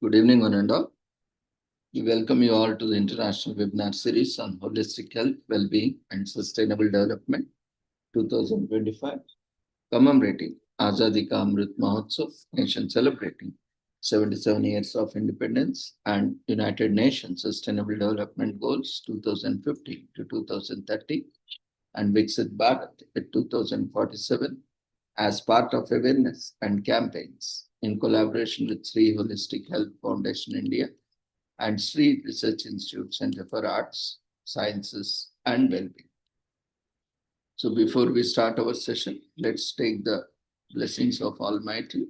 Good evening, one and all. We welcome you all to the international webinar series on holistic health, well-being, and sustainable development 2025, commemorating Azadi Ka Amrit Mahotsav, nation celebrating 77 years of independence and United Nations Sustainable Development Goals 2015 to 2030 and Viksit Bharat at 2047 as part of awareness and campaigns in collaboration with Sri Holistic Health Foundation India and Sri Research Institute Center for Arts, Sciences and Wellbeing. So before we start our session, let's take the blessings of Almighty.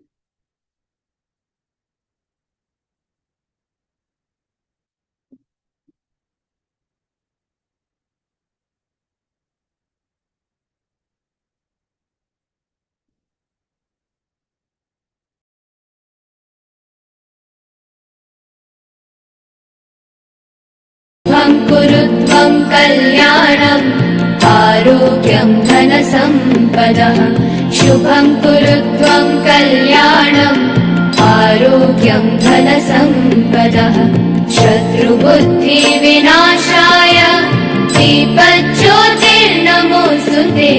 कुरुत्वं कल्याणम् आरोग्यं धनसम्पदः शुभं कुरुत्वं कल्याणम् आरोग्यं धनसम्पदः शत्रुबुद्धिविनाशाय दीपज्योतिर्नमोऽस्तुते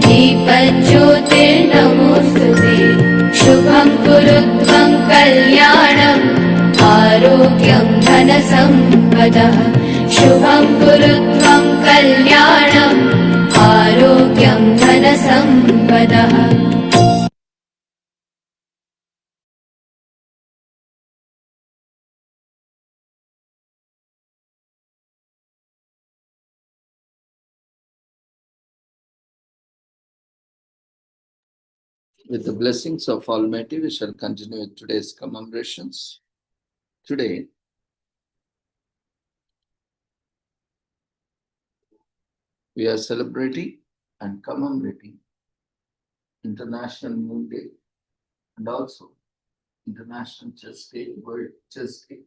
दीपज्योतिर्नमोऽस्तुते शुभं कुरुत्वं कल्याणम् आरोग्यं धनसम्पदः शुभं कुरुत्वं कल्याणम् आरोग्यं धनसम्पदः With the blessings of Almighty, we shall continue with today's commemorations. Today, we are celebrating and commemorating International Moon Day and also International Chess Day, World Chess Day.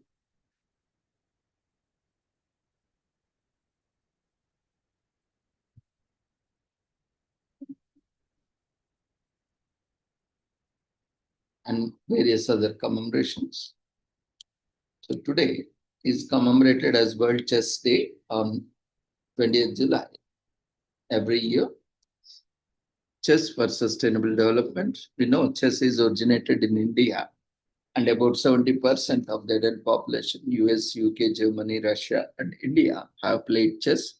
And various other commemorations. So today is commemorated as World Chess Day on 20th July. Every year, Chess for Sustainable Development. We know chess is originated in India and about 70% of the adult population, US, UK, Germany, Russia, and India have played chess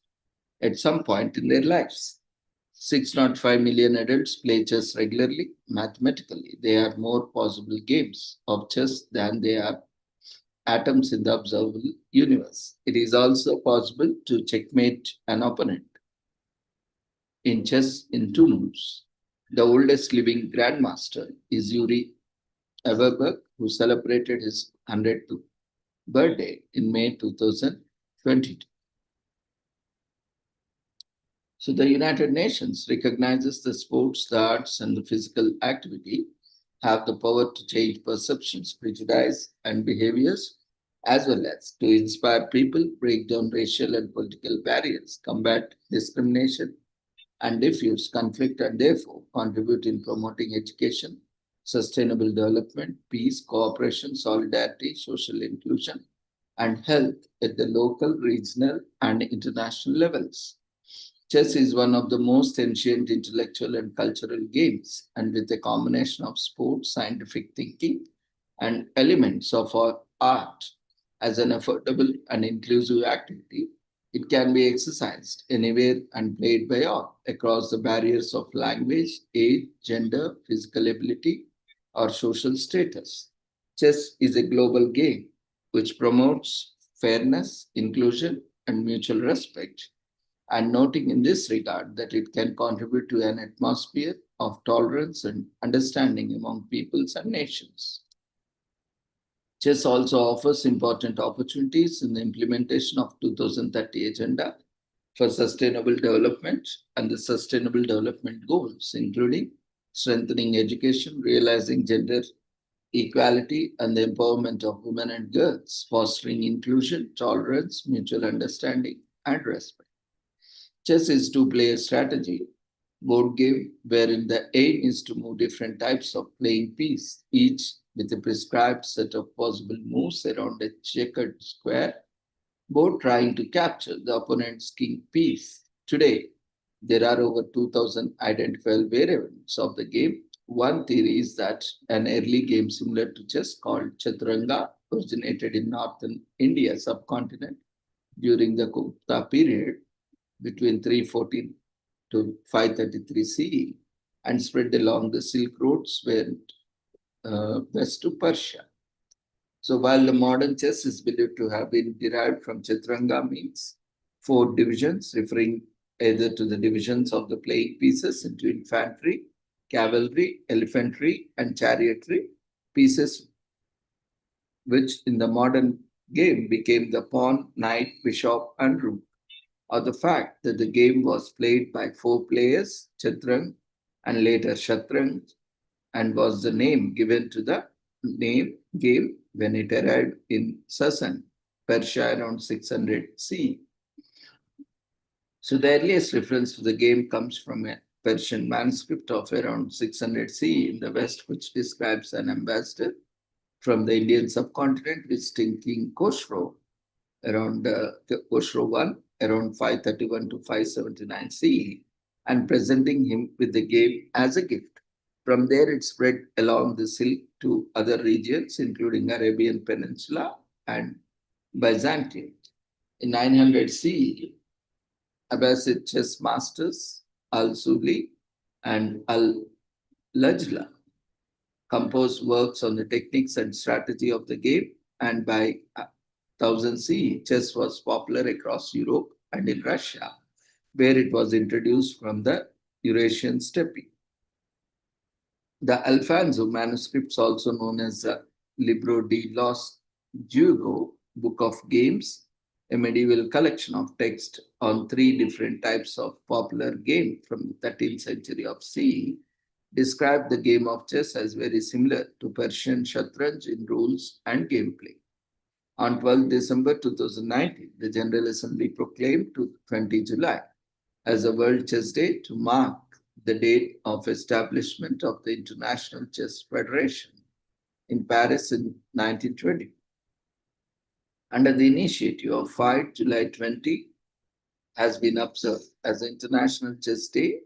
at some point in their lives. 605 million adults play chess regularly. Mathematically, there are more possible games of chess than there are atoms in the observable universe. It is also possible to checkmate an opponent in chess in 2 moves. The oldest living grandmaster is Yuri Everberg, who celebrated his 100th birthday in May 2022. So the United Nations recognizes the sports, the arts, and the physical activity have the power to change perceptions, prejudice, and behaviors, as well as to inspire people, break down racial and political barriers, combat discrimination, and diffuse conflict, and therefore contribute in promoting education, sustainable development, peace, cooperation, solidarity, social inclusion, and health at the local, regional, and international levels. Chess is one of the most ancient intellectual and cultural games, and with a combination of sport, scientific thinking, and elements of our art as an affordable and inclusive activity, it can be exercised anywhere and played by all across the barriers of language, age, gender, physical ability, or social status. Chess is a global game which promotes fairness, inclusion, and mutual respect, and noting in this regard that it can contribute to an atmosphere of tolerance and understanding among peoples and nations. Chess also offers important opportunities in the implementation of 2030 Agenda for Sustainable Development and the Sustainable Development Goals, including strengthening education, realizing gender equality, and the empowerment of women and girls, fostering inclusion, tolerance, mutual understanding, and respect. Chess is two-player strategy board game wherein the aim is to move different types of playing piece, each with a prescribed set of possible moves around a checkered square board trying to capture the opponent's king piece. Today, there are over 2,000 identifiable variants of the game. One theory is that an early game similar to chess called Chaturanga originated in northern India subcontinent during the Gupta period between 314 to 533 CE and spread along the Silk Roads west to Persia. So while the modern chess is believed to have been derived from Chaturanga means four divisions, referring either to the divisions of the playing pieces into infantry, cavalry, elephantry, and chariotry, pieces which in the modern game became the pawn, knight, bishop, and rook, or the fact that the game was played by four players, Chaturang, and later Shatrang, and was the name given to the name game when it arrived in Sasan, Persia around 600 CE. So the earliest reference to the game comes from a Persian manuscript of around 600 CE in the West, which describes an ambassador from the Indian subcontinent visiting King Khosrow around Khosrow I around 531 to 579 CE and presenting him with the game as a gift. From there, it spread along the Silk to other regions, including Arabian Peninsula and Byzantium. In 900 CE, Abbasid chess masters Al-Suli and Al-Lajla composed works on the techniques and strategy of the game, and by 1000 CE, chess was popular across Europe and in Russia, where it was introduced from the Eurasian steppe. The Alfonso manuscripts, also known as the Libro de los Juegos, Book of Games, a medieval collection of text on three different types of popular game from the 13th century of CE, described the game of chess as very similar to Persian Shatranj in rules and gameplay. On 12 December 2019, the General Assembly proclaimed 20 July as a World Chess Day to mark the date of establishment of the International Chess Federation in Paris in 1920. Under the initiative of 5 July 20 has been observed as the International Chess Day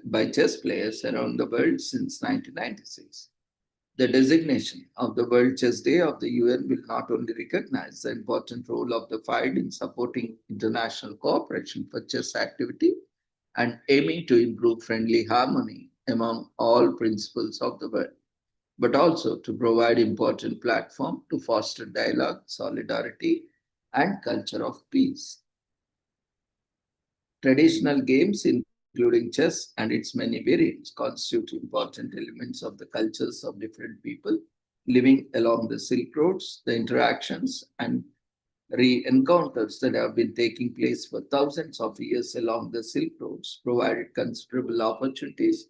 by chess players around the world since 1996. The designation of the World Chess Day of the UN will not only recognize the important role of the FIDE in supporting international cooperation for chess activity and aiming to improve friendly harmony among all principles of the world, but also to provide important platform to foster dialogue, solidarity, and culture of peace. Traditional games, including chess and its many variants, constitute important elements of the cultures of different people living along the Silk Roads, the interactions and re-encounters that have been taking place for thousands of years along the Silk Roads provided considerable opportunities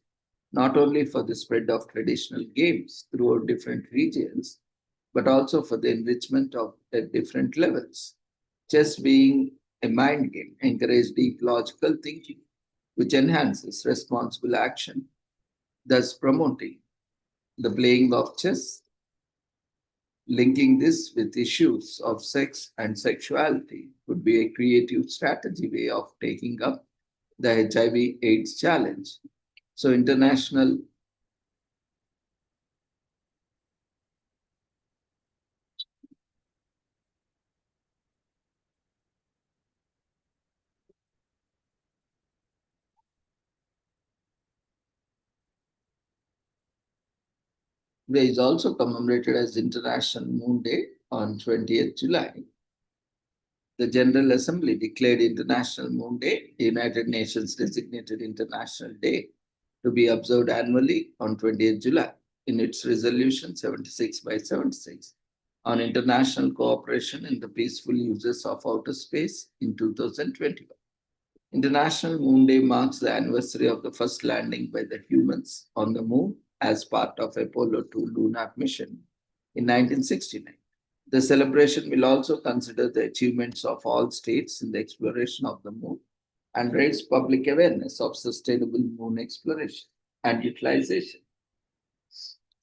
not only for the spread of traditional games throughout different regions, but also for the enrichment of at different levels. Chess being a mind game encourages deep logical thinking, which enhances responsible action, thus promoting the playing of chess. Linking this with issues of sex and sexuality would be a creative strategy way of taking up the HIV/AIDS challenge. So, international Day is also commemorated as International Moon Day on 20th July. The General Assembly declared International Moon Day, the United Nations designated International Day, to be observed annually on 20th July in its resolution 76 by 76 on international cooperation in the peaceful uses of outer space in 2021. International Moon Day marks the anniversary of the first landing by the humans on the moon as part of Apollo 2 lunar mission in 1969. The celebration will also consider the achievements of all states in the exploration of the moon and raise public awareness of sustainable moon exploration and utilization.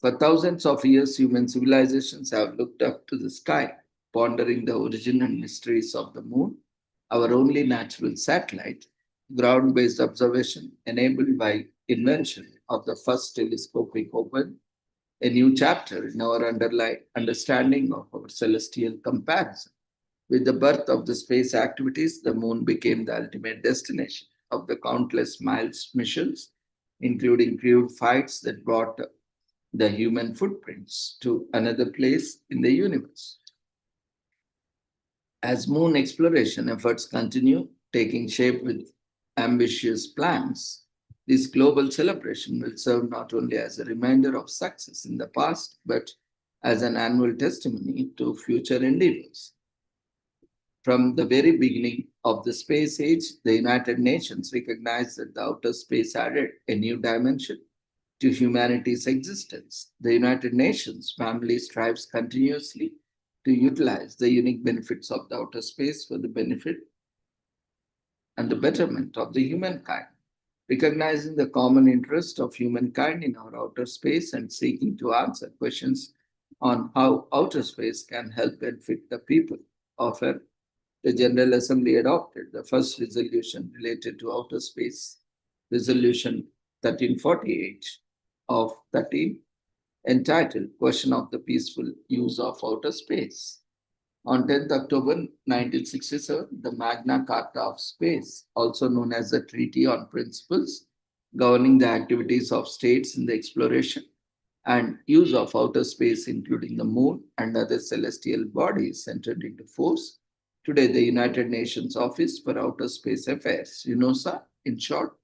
For thousands of years, human civilizations have looked up to the sky, pondering the origin and mysteries of the moon, our only natural satellite. Ground based observation, enabled by invention of the first telescopic open a new chapter in our understanding of our celestial comparison. With the birth of the space activities, the moon became the ultimate destination of the countless miles missions, including crewed flights that brought the human footprints to another place in the universe. As moon exploration efforts continue taking shape with ambitious plans, this global celebration will serve not only as a reminder of success in the past, but as an annual testimony to future endeavors. From the very beginning of the space age, the United Nations recognized that the outer space added a new dimension to humanity's existence. The United Nations family strives continuously to utilize the unique benefits of the outer space for the benefit and the betterment of the humankind. Recognizing the common interest of humankind in our outer space and seeking to answer questions on how outer space can help benefit the people of Earth, the General Assembly adopted the first resolution related to outer space, Resolution 1348 of 13, entitled Question of the Peaceful Use of Outer Space. On 10th October 1967, the Magna Carta of Space, also known as the Treaty on Principles Governing the Activities of States in the Exploration and Use of Outer Space, including the Moon and other celestial bodies, entered into force. Today, the United Nations Office for Outer Space Affairs, UNOSA in short,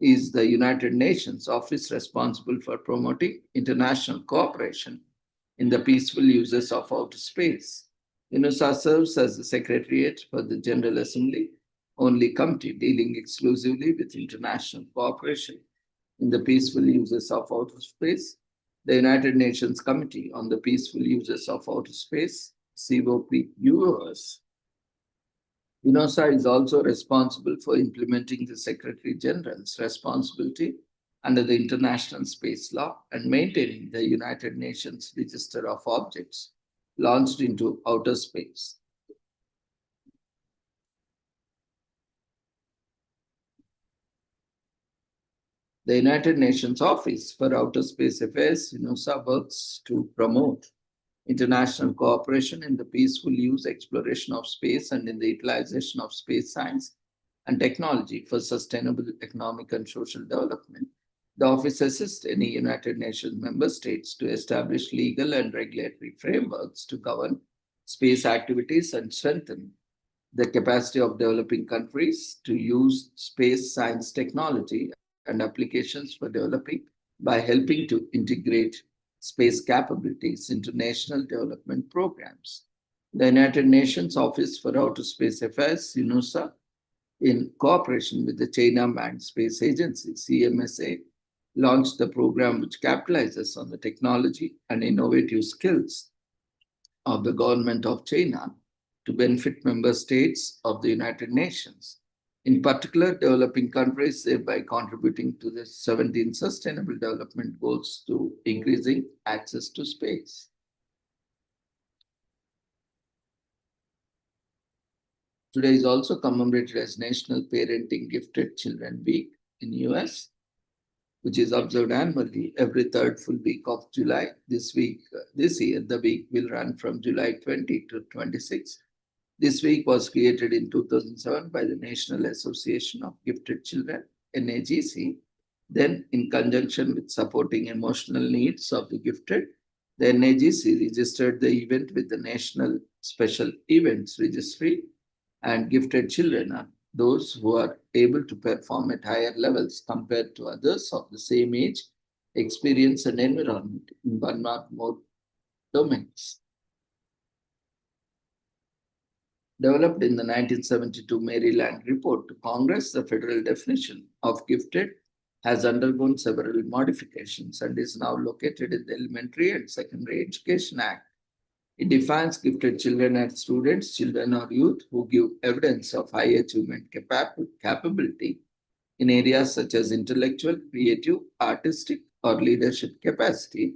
is the United Nations office responsible for promoting international cooperation in the peaceful uses of outer space. UNOSA serves as the Secretariat for the General Assembly, only committee dealing exclusively with international cooperation in the peaceful uses of outer space. The United Nations Committee on the Peaceful Uses of Outer Space, COPUOS. UNOSA is also responsible for implementing the Secretary General's responsibility under the International Space Law and maintaining the United Nations Register of Objects launched into outer space. The United Nations Office for Outer Space Affairs, UNOSA, works to promote international cooperation in the peaceful use, exploration of space, and in the utilization of space science and technology for sustainable economic and social development. The office assists any United Nations member states to establish legal and regulatory frameworks to govern space activities and strengthen the capacity of developing countries to use space science technology and applications for developing by helping to integrate space capabilities into national development programs. The United Nations Office for Outer Space Affairs, UNOSA, in cooperation with the China Manned Space Agency, CMSA, launched the program which capitalizes on the technology and innovative skills of the government of China to benefit member states of the United Nations, in particular developing countries, thereby contributing to the 17 Sustainable Development Goals to increasing access to space. Today is also commemorated as National Parenting Gifted Children Week in US, which is observed annually every third full week of July. This year, the week will run from July 20 to 26. This week was created in 2007 by the National Association of Gifted Children, NAGC. Then, in conjunction with supporting emotional needs of the gifted, the NAGC registered the event with the National Special Events Registry, and gifted children are those who are able to perform at higher levels compared to others of the same age, experience, and environment in one or more domains. Developed in the 1972 Maryland report to Congress, the federal definition of gifted has undergone several modifications and is now located in the Elementary and Secondary Education Act. It defines gifted children as students, children, or youth who give evidence of high achievement capability in areas such as intellectual, creative, artistic, or leadership capacity,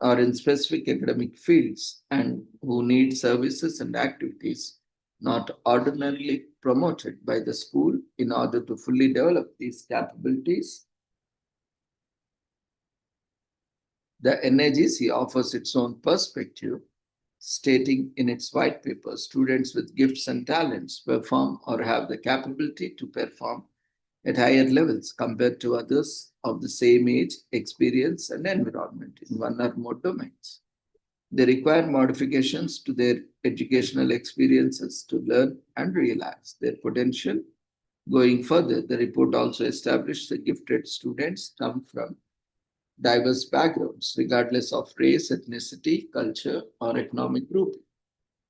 or in specific academic fields and who need services and activities not ordinarily promoted by the school in order to fully develop these capabilities. The NIGC offers its own perspective, stating in its white paper students with gifts and talents perform or have the capability to perform at higher levels compared to others of the same age, experience, and environment in one or more domains. They require modifications to their educational experiences to learn and realize their potential. Going further, the report also established that gifted students come from diverse backgrounds, regardless of race, ethnicity, culture, or economic group.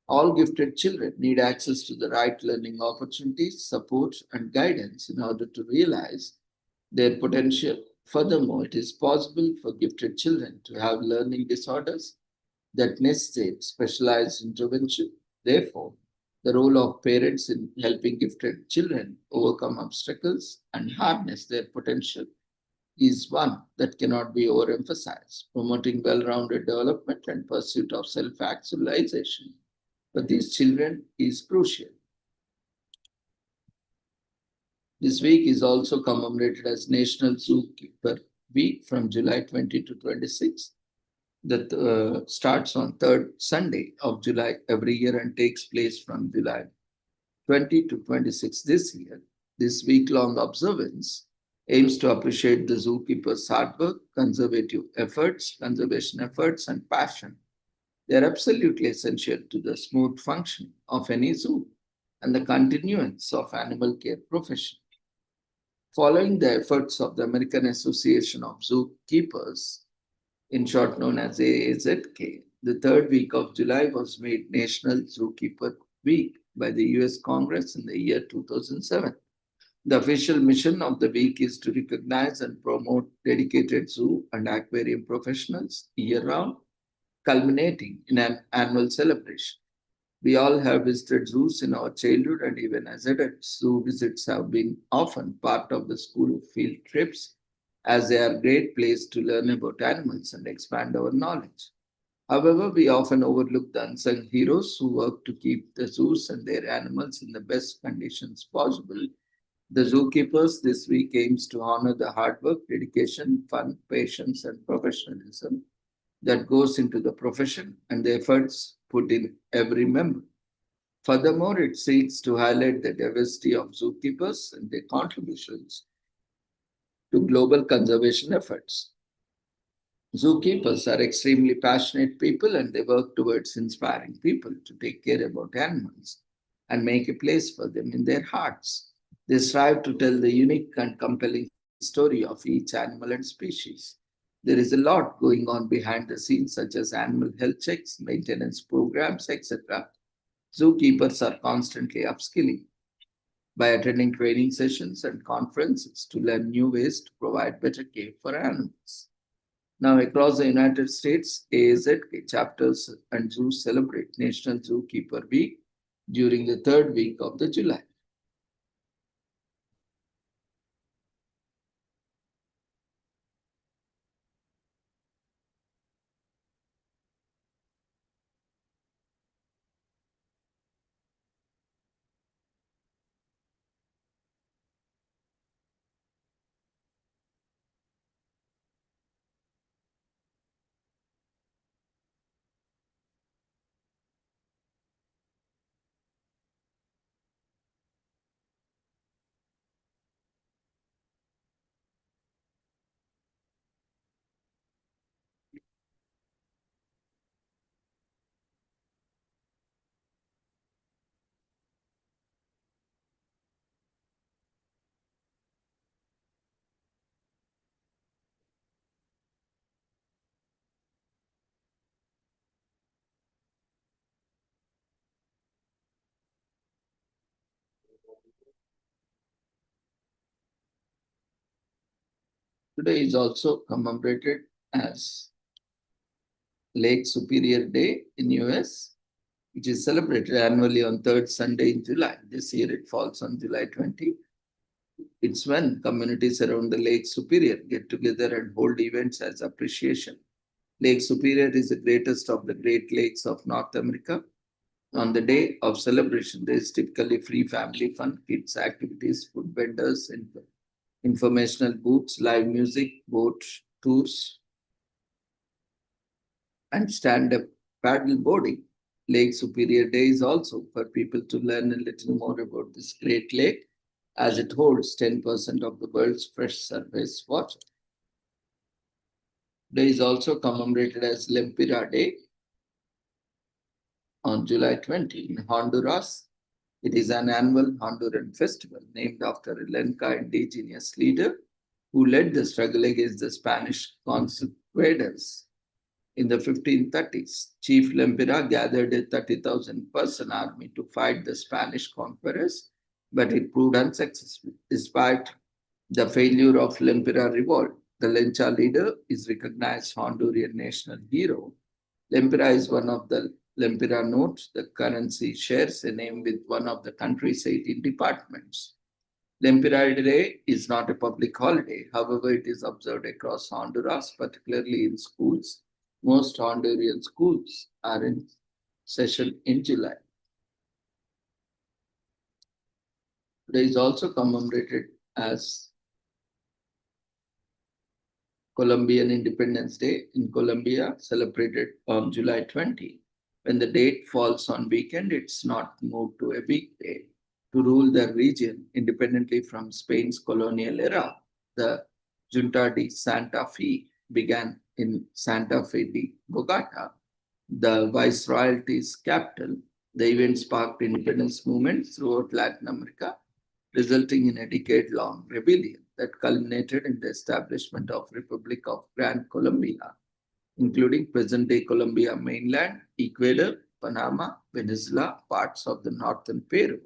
All gifted children need access to the right learning opportunities, support, and guidance in order to realize their potential. Furthermore, it is possible for gifted children to have learning disorders that necessitate specialized intervention. Therefore, the role of parents in helping gifted children overcome obstacles and harness their potential is one that cannot be overemphasized, promoting well rounded development and pursuit of self actualization for these children is crucial. This week is also commemorated as National Zookeeper Week from July 20 to 26 that starts on third Sunday of July every year and takes place from July 20 to 26 this year. This week-long observance aims to appreciate the zookeeper's hard work, conservation efforts, and passion. They are absolutely essential to the smooth functioning of any zoo and the continuance of animal care profession. Following the efforts of the American Association of Zookeepers, in short known as AAZK, the third week of July was made National Zookeeper Week by the US Congress in the year 2007. The official mission of the week is to recognize and promote dedicated zoo and aquarium professionals year round, culminating in an annual celebration. We all have visited zoos in our childhood, and even as adults, zoo visits have been often part of the school field trips as they are a great place to learn about animals and expand our knowledge. However, we often overlook the unsung heroes who work to keep the zoos and their animals in the best conditions possible. The zookeepers this week aims to honor the hard work, dedication, fun, patience, and professionalism that goes into the profession and the efforts put in every member. Furthermore, it seeks to highlight the diversity of zookeepers and their contributions to global conservation efforts. Zookeepers are extremely passionate people and they work towards inspiring people to take care about animals and make a place for them in their hearts. They strive to tell the unique and compelling story of each animal and species. There is a lot going on behind the scenes, such as animal health checks, maintenance programs, etc. Zookeepers are constantly upskilling by attending training sessions and conferences to learn new ways to provide better care for animals. Now, across the United States, AAZK chapters and zoos celebrate National Zookeeper Week during the third week of the July. Today is also commemorated as Lake Superior Day in US, which is celebrated annually on third Sunday in July. This year it falls on July 20. It's when communities around the Lake Superior get together and hold events as appreciation, Lake Superior is the greatest of the Great Lakes of North America. On the day of celebration, there is typically free family fun, kids activities, food vendors, informational booths, live music, boat tours, and stand-up paddle boarding. Lake Superior Day is also for people to learn a little more about this great lake as it holds 10% of the world's fresh surface water. Day is also commemorated as Lempira Day on July 20 in Honduras. It is an annual Honduran festival named after a Lenca indigenous leader who led the struggle against the Spanish conquistadors. In the 1530s, Chief Lempira gathered a 30,000 person army to fight the Spanish conquerors, but it proved unsuccessful. Despite the failure of Lempira revolt, the Lencha leader is recognized Honduran national hero. Lempira is one of the Lempira notes. The currency shares a name with one of the country's 18 departments. Lempira Day is not a public holiday. However, it is observed across Honduras, particularly in schools. Most Honduran schools are in session in July. Today is also commemorated as Colombian Independence Day in Colombia, celebrated on July 20. When the date falls on weekend, it's not moved to a weekday. To rule the region independently from Spain's colonial era, the Junta de Santa Fe began in Santa Fe de Bogota, the Viceroyalty's capital. The event sparked independence movements throughout Latin America, resulting in a decade-long rebellion that culminated in the establishment of Republic of Gran Colombia, including present-day Colombia mainland, Ecuador, Panama, Venezuela, parts of the northern Peru,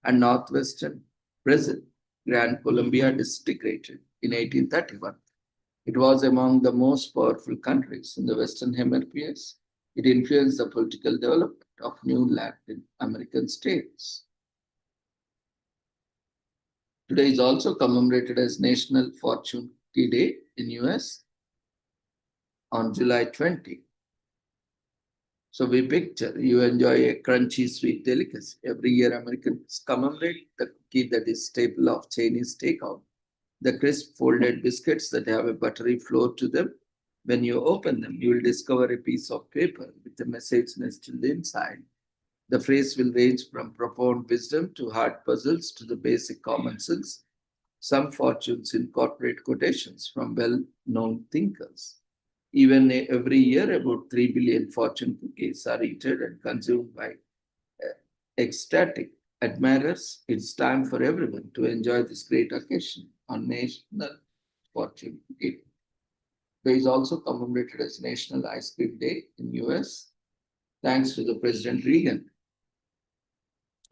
and northwestern Brazil. Gran Colombia disintegrated in 1831. It was among the most powerful countries in the Western Hemispheres. It influenced the political development of new Latin American states. Today is also commemorated as National Fortune Cookie Day in US on July 20. So we picture you enjoy a crunchy sweet delicacy. Every year Americans commemorate the cookie that is staple of Chinese takeout. The crisp folded biscuits that have a buttery floor to them. When you open them, you will discover a piece of paper with a message nestled inside. The phrase will range from profound wisdom to hard puzzles to the basic common sense. Some fortunes incorporate quotations from well-known thinkers. Even every year, about 3 billion fortune cookies are eaten and consumed by ecstatic admirers. It's time for everyone to enjoy this great occasion on National Fortune Cookie. Day is also commemorated as National Ice Cream Day in US, thanks to the President Reagan.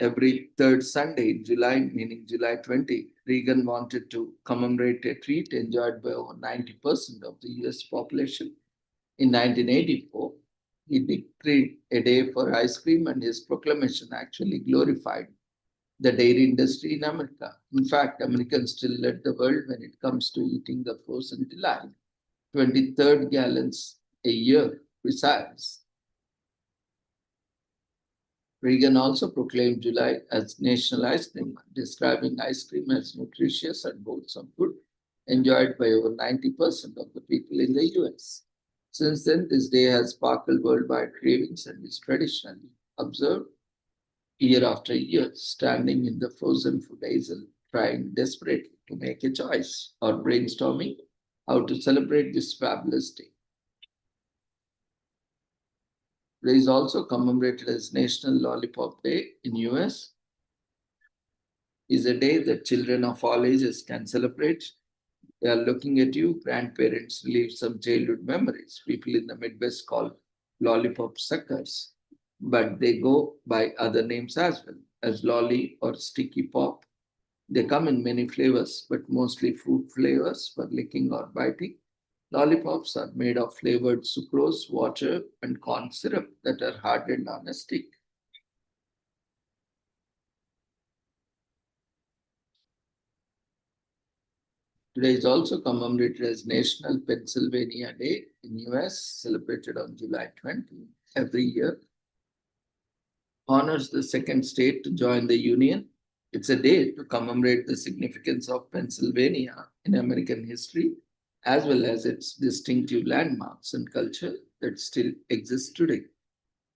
Every third Sunday in July, meaning July 20, Reagan wanted to commemorate a treat enjoyed by over 90% of the US population. In 1984, he decreed a day for ice cream, and his proclamation actually glorified the dairy industry in America. In fact, Americans still led the world when it comes to eating the frozen delight. 23rd gallons a year precise. Reagan also proclaimed July as National Ice Cream Month, describing ice cream as nutritious and wholesome food enjoyed by over 90% of the people in the US. Since then, this day has sparkled worldwide cravings and is traditionally observed year after year, standing in the frozen food aisle, trying desperately to make a choice or brainstorming how to celebrate this fabulous day. It is also commemorated as National Lollipop Day in US. Is a day that children of all ages can celebrate. They are looking at you. Grandparents relive some childhood memories. People in the Midwest call lollipop suckers, but they go by other names as well, as lolly or sticky pop. They come in many flavors, but mostly fruit flavors for licking or biting. Lollipops are made of flavored sucrose, water, and corn syrup that are hardened on a stick. Today is also commemorated as National Pennsylvania Day in US, celebrated on July 20 every year. Honors the second state to join the Union. It's a day to commemorate the significance of Pennsylvania in American history, as well as its distinctive landmarks and culture that still exist today.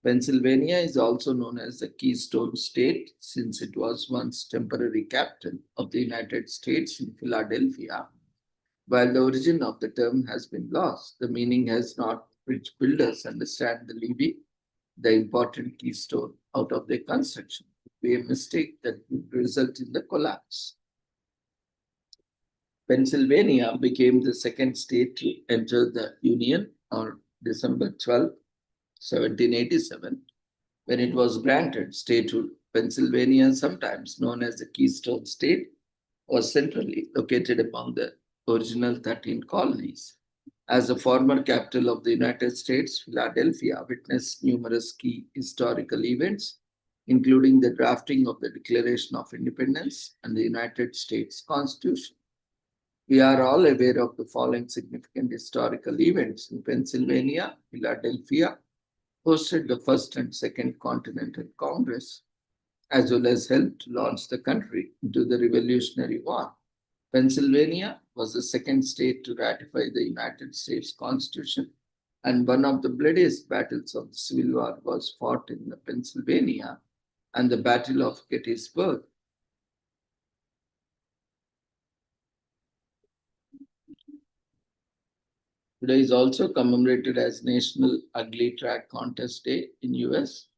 Pennsylvania is also known as the Keystone State since it was once temporary capital of the United States in Philadelphia. While the origin of the term has been lost, the meaning has not, which builders understand the levee, the important keystone out of their construction. It would be a mistake that would result in the collapse. Pennsylvania became the second state to enter the Union on December 12, 1787, when it was granted statehood. Pennsylvania, sometimes known as the Keystone State, was centrally located among the original 13 colonies. As the former capital of the United States, Philadelphia witnessed numerous key historical events, including the drafting of the Declaration of Independence and the United States Constitution. We are all aware of the following significant historical events in Pennsylvania. Philadelphia hosted the First and Second Continental Congress, as well as helped to launch the country into the Revolutionary War. Pennsylvania was the second state to ratify the United States Constitution, and one of the bloodiest battles of the Civil War was fought in Pennsylvania and the Battle of Gettysburg. Today is also commemorated as National Ugly Track Contest Day in US.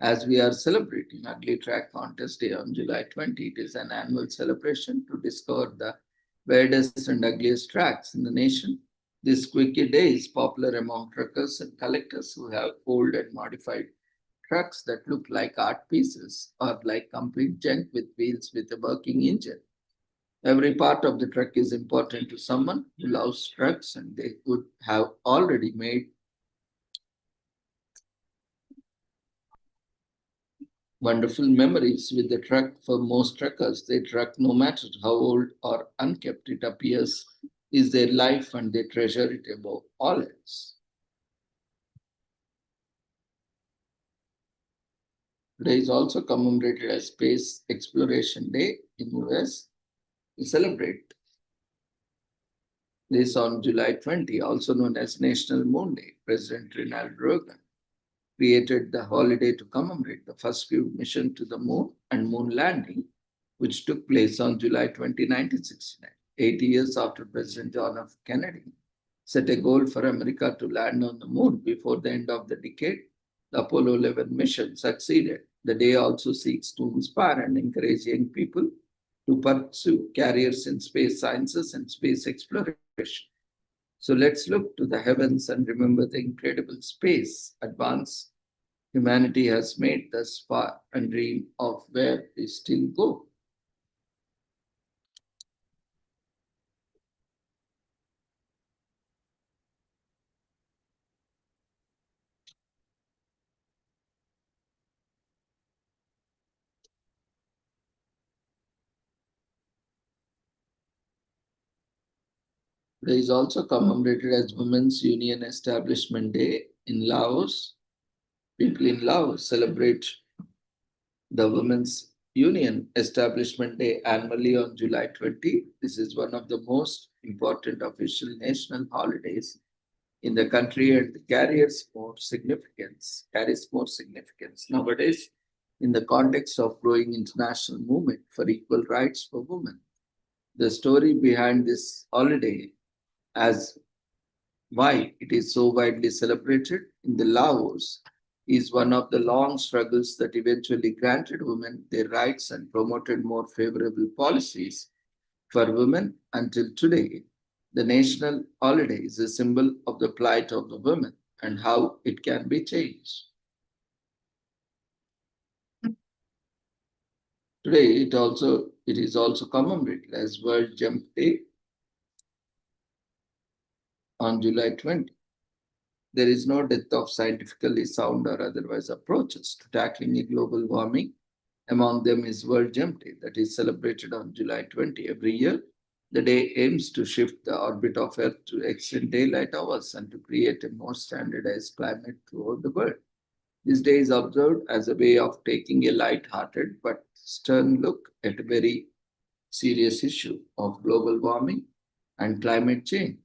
As we are celebrating Ugly Track Contest Day on July 20, it is an annual celebration to discover the weirdest and ugliest tracks in the nation. This quickie day is popular among truckers and collectors who have old and modified trucks that look like art pieces or like complete junk with wheels with a working engine. Every part of the truck is important to someone who loves trucks, and they would have already made wonderful memories with the truck. For most truckers, their truck, no matter how old or unkept it appears, is their life, and they treasure it above all else. Today is also commemorated as Space Exploration Day in US. We celebrate this on July 20, also known as National Moon Day. President Ronald Reagan created the holiday to commemorate the first crewed mission to the moon and moon landing, which took place on July 20, 1969, 80 years after President John F. Kennedy set a goal for America to land on the moon before the end of the decade. The Apollo 11 mission succeeded. The day also seeks to inspire and encourage young people to pursue careers in space sciences and space exploration. So let's look to the heavens and remember the incredible space advance humanity has made thus far and dream of where we still go. There is also commemorated as Women's Union Establishment Day in Laos. People in Laos celebrate the Women's Union Establishment Day annually on July 20. This is one of the most important official national holidays in the country, and carries more significance nowadays in the context of growing international movement for equal rights for women. The story behind this holiday, as why it is so widely celebrated in the Laos, is one of the long struggles that eventually granted women their rights and promoted more favorable policies for women. Until today, the national holiday is a symbol of the plight of the women and how it can be changed. Today, it is also commemorated as World Jump Day on July 20. There is no depth of scientifically sound or otherwise approaches to tackling a global warming. Among them is World Jump Day, that is celebrated on July 20 every year. The day aims to shift the orbit of Earth to extend daylight hours and to create a more standardized climate throughout the world. This day is observed as a way of taking a light-hearted but stern look at a very serious issue of global warming and climate change.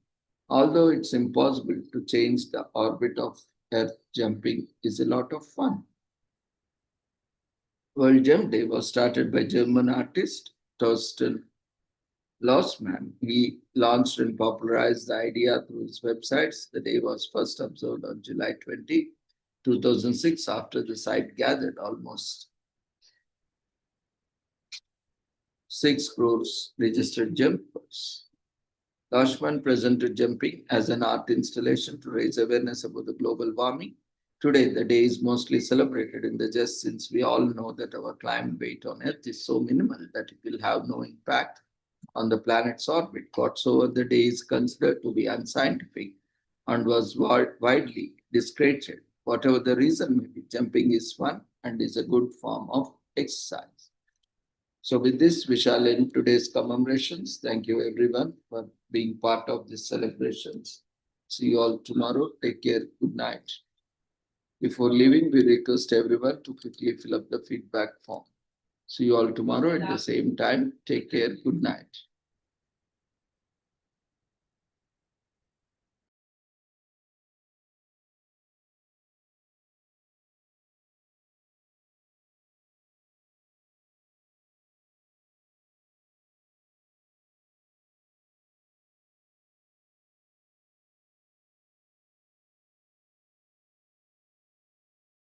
Although it's impossible to change the orbit of Earth, jumping is a lot of fun. World Jump Day was started by German artist Torsten Lossmann. He launched and popularized the idea through his websites. The day was first observed on July 20, 2006, after the site gathered almost 6 crores registered jumpers. Loshman presented jumping as an art installation to raise awareness about the global warming. Today, the day is mostly celebrated in the jest since we all know that our climate weight on Earth is so minimal that it will have no impact on the planet's orbit. Whatsoever the day is considered to be unscientific and was widely discredited. Whatever the reason may be, jumping is fun and is a good form of exercise. So with this, we shall end today's commemorations. Thank you everyone for being part of these celebrations. See you all tomorrow. Take care. Good night. Before leaving, we request everyone to quickly fill up the feedback form. See you all tomorrow at the same time. Take care. Good night.